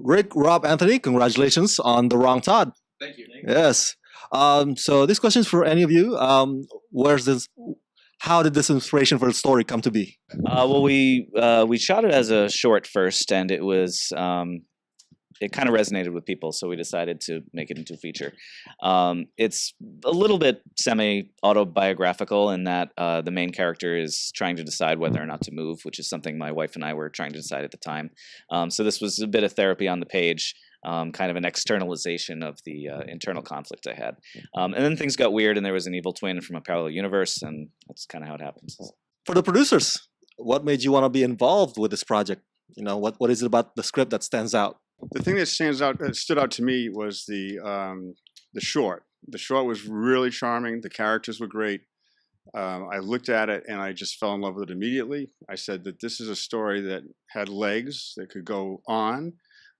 Rick, Rob, Anthony, congratulations on the Wrong Todd. Thank you. Yes. So this question is for any of you. Where's this? How did this inspiration for the story come to be? Well, we shot it as a short first, and it was it kind of resonated with people, so we decided to make it into a feature. It's a little bit semi-autobiographical in that the main character is trying to decide whether or not to move, which is something my wife and I were trying to decide at the time. So this was a bit of therapy on the page, kind of an externalization of the internal conflict I had. And then things got weird, and there was an evil twin from a parallel universe, and that's kind of how it happens. For the producers, what made you want to be involved with this project? You know, what is it about the script that stands out? The thing that stood out to me was the short. The short was really charming. The characters were great. I looked at it and I just fell in love with it immediately. I said that this is a story that had legs that could go on,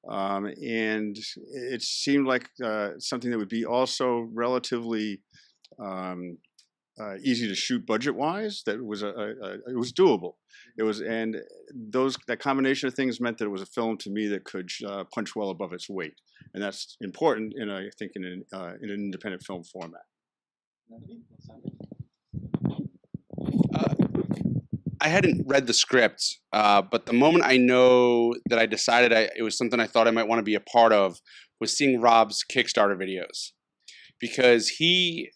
and it seemed like something that would be also relatively easy to shoot budget-wise. That was it was doable. It was, and that combination of things meant that it was a film to me that could punch well above its weight, and that's important I think in an independent film format. I hadn't read the script, but the moment I know that I decided it was something I thought I might want to be a part of was seeing Rob's Kickstarter videos, because he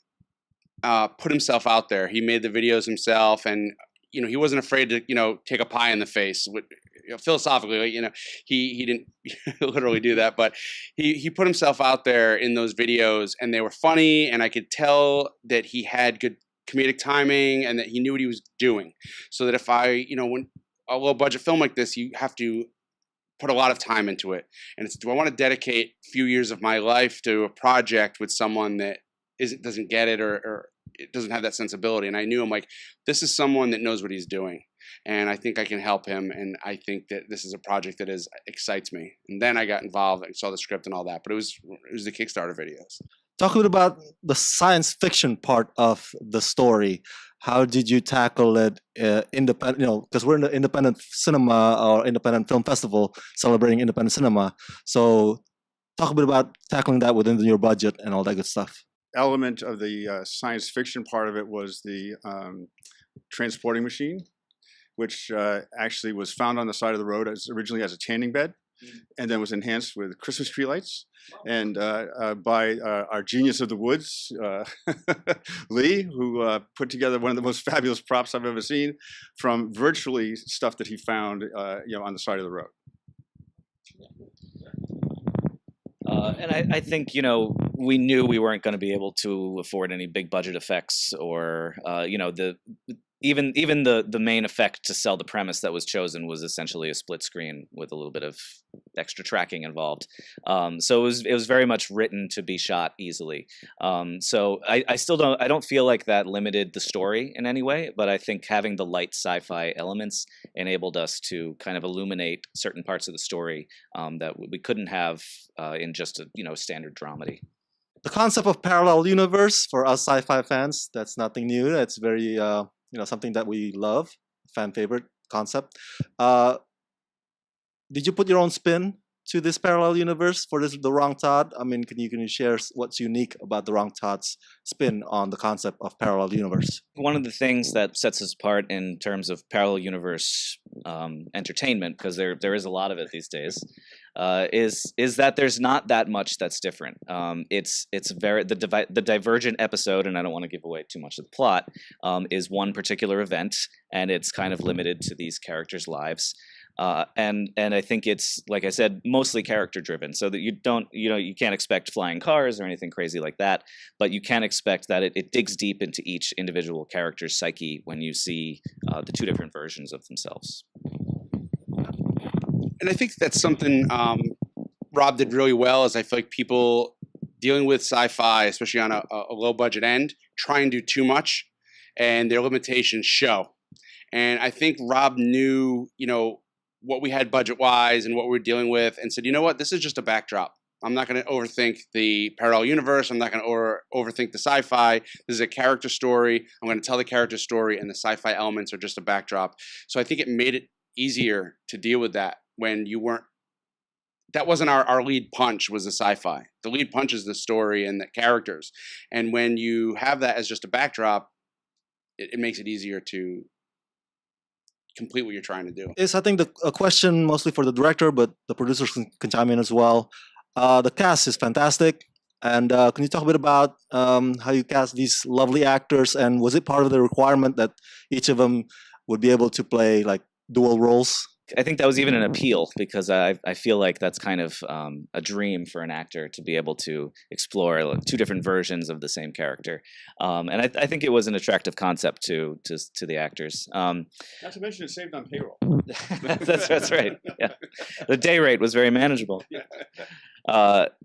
put himself out there. He made the videos himself, and he wasn't afraid to take a pie in the face. Philosophically, he didn't literally do that, but he put himself out there in those videos, and they were funny, and I could tell that he had good comedic timing and that he knew what he was doing. So that if when a low budget film like this, you have to put a lot of time into it. And it's, do I want to dedicate a few years of my life to a project with someone that doesn't get it or it doesn't have that sensibility? And I knew, I'm like, this is someone that knows what he's doing, and I think I can help him, and I think that this is a project that excites me. And then I got involved and saw the script and all that, but it was the Kickstarter videos. Talk a bit about the science fiction part of the story. How did you tackle it independent? Because we're in the independent cinema or independent film festival celebrating independent cinema. So talk a bit about tackling that within your budget and all that good stuff. Element of the science fiction part of it was the transporting machine, which actually was found on the side of the road originally as a tanning bed, and then was enhanced with Christmas tree lights, and by our genius of the woods, Lee, who put together one of the most fabulous props I've ever seen from virtually stuff that he found on the side of the road. And I think, we knew we weren't going to be able to afford any big budget effects or, even the main effect to sell the premise that was chosen was essentially a split screen with a little bit of extra tracking involved. So it was very much written to be shot easily. So I don't feel like that limited the story in any way, but I think having the light sci-fi elements enabled us to kind of illuminate certain parts of the story that we couldn't have in just a standard dramedy. The concept of parallel universe for us sci-fi fans, that's nothing new. That's very something that we love, fan favorite concept. Did you put your own spin to this parallel universe for the Wrong Todd? I mean, can you share what's unique about the Wrong Todd's spin on the concept of parallel universe? One of the things that sets us apart in terms of parallel universe entertainment, because there is a lot of it these days, is that there's not that much that's different. It's the Divergent episode, and I don't want to give away too much of the plot, is one particular event, and it's kind of limited to these characters' lives. And I think it's, like I said, mostly character driven, so that you can't expect flying cars or anything crazy like that, but you can expect that it digs deep into each individual character's psyche when you see the two different versions of themselves. And I think that's something Rob did really well, is I feel like people dealing with sci-fi, especially on a low budget end, try and do too much, and their limitations show. And I think Rob knew, what we had budget-wise and what we were dealing with, and said, you know what, this is just a backdrop. I'm not going to overthink the parallel universe. I'm not going to overthink the sci-fi. This is a character story. I'm going to tell the character story, and the sci-fi elements are just a backdrop. So I think it made it easier to deal with that when you weren't that wasn't our lead punch was the sci-fi. The lead punch is the story and the characters. And when you have that as just a backdrop, it makes it easier to complete what you're trying to do. Is I think a question mostly for the director, but the producers can chime in as well. The cast is fantastic, and can you talk a bit about how you cast these lovely actors? And was it part of the requirement that each of them would be able to play like dual roles? I think that was even an appeal because I feel like that's kind of a dream for an actor to be able to explore like, two different versions of the same character, and I think it was an attractive concept to the actors. Not to mention it saved on payroll. that's right. Yeah, the day rate was very manageable.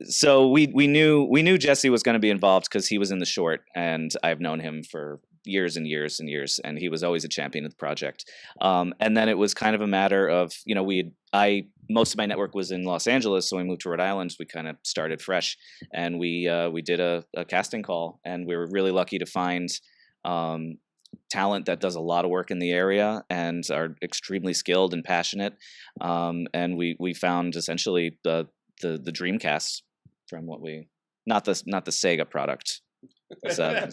So we knew Jesse was going to be involved because he was in the short, and I've known him for years and years and years, and he was always a champion of the project. And then it was kind of a matter of, you know, most of my network was in Los Angeles, so we moved to Rhode Island. We kind of started fresh, and we did a casting call, and we were really lucky to find talent that does a lot of work in the area and are extremely skilled and passionate. And we found essentially the dream cast from what we not the Sega product. So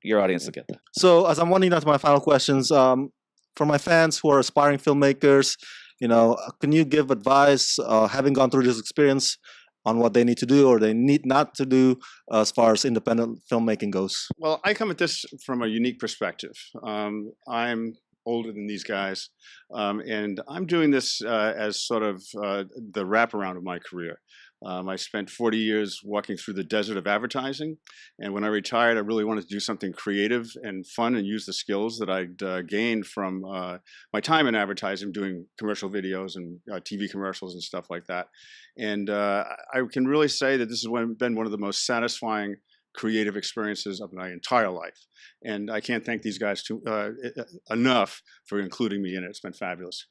your audience will get that. So as I'm winding down to my final questions, for my fans who are aspiring filmmakers, you know, can you give advice, having gone through this experience, on what they need to do or they need not to do as far as independent filmmaking goes? Well, I come at this from a unique perspective. I'm older than these guys, and I'm doing this as sort of the wraparound of my career. I spent 40 years walking through the desert of advertising, and when I retired, I really wanted to do something creative and fun and use the skills that I'd gained from my time in advertising, doing commercial videos and TV commercials and stuff like that. And I can really say that this has been one of the most satisfying creative experiences of my entire life. And I can't thank these guys enough for including me in it. It's been fabulous.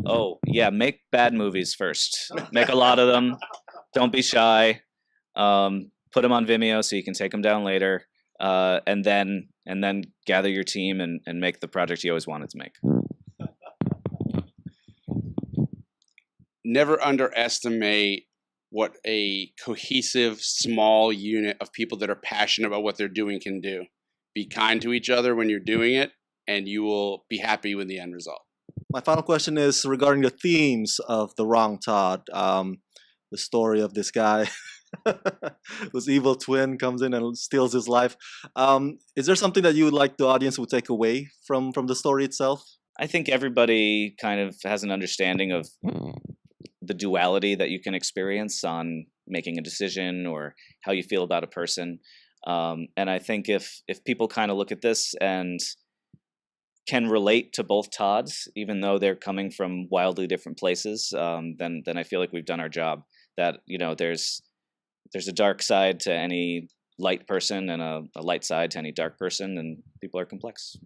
Oh, yeah, make bad movies first. Make a lot of them. Don't be shy. Put them on Vimeo so you can take them down later. And then gather your team and make the project you always wanted to make. Never underestimate what a cohesive, small unit of people that are passionate about what they're doing can do. Be kind to each other when you're doing it, and you will be happy with the end result. My final question is regarding the themes of the Wrong Todd, the story of this guy whose evil twin comes in and steals his life. Is there something that you would like the audience would take away from the story itself? I think everybody kind of has an understanding of the duality that you can experience on making a decision or how you feel about a person. And I think if people kind of look at this and can relate to both Todds, even though they're coming from wildly different places, then I feel like we've done our job. That, you know, there's a dark side to any light person and a light side to any dark person, and people are complex.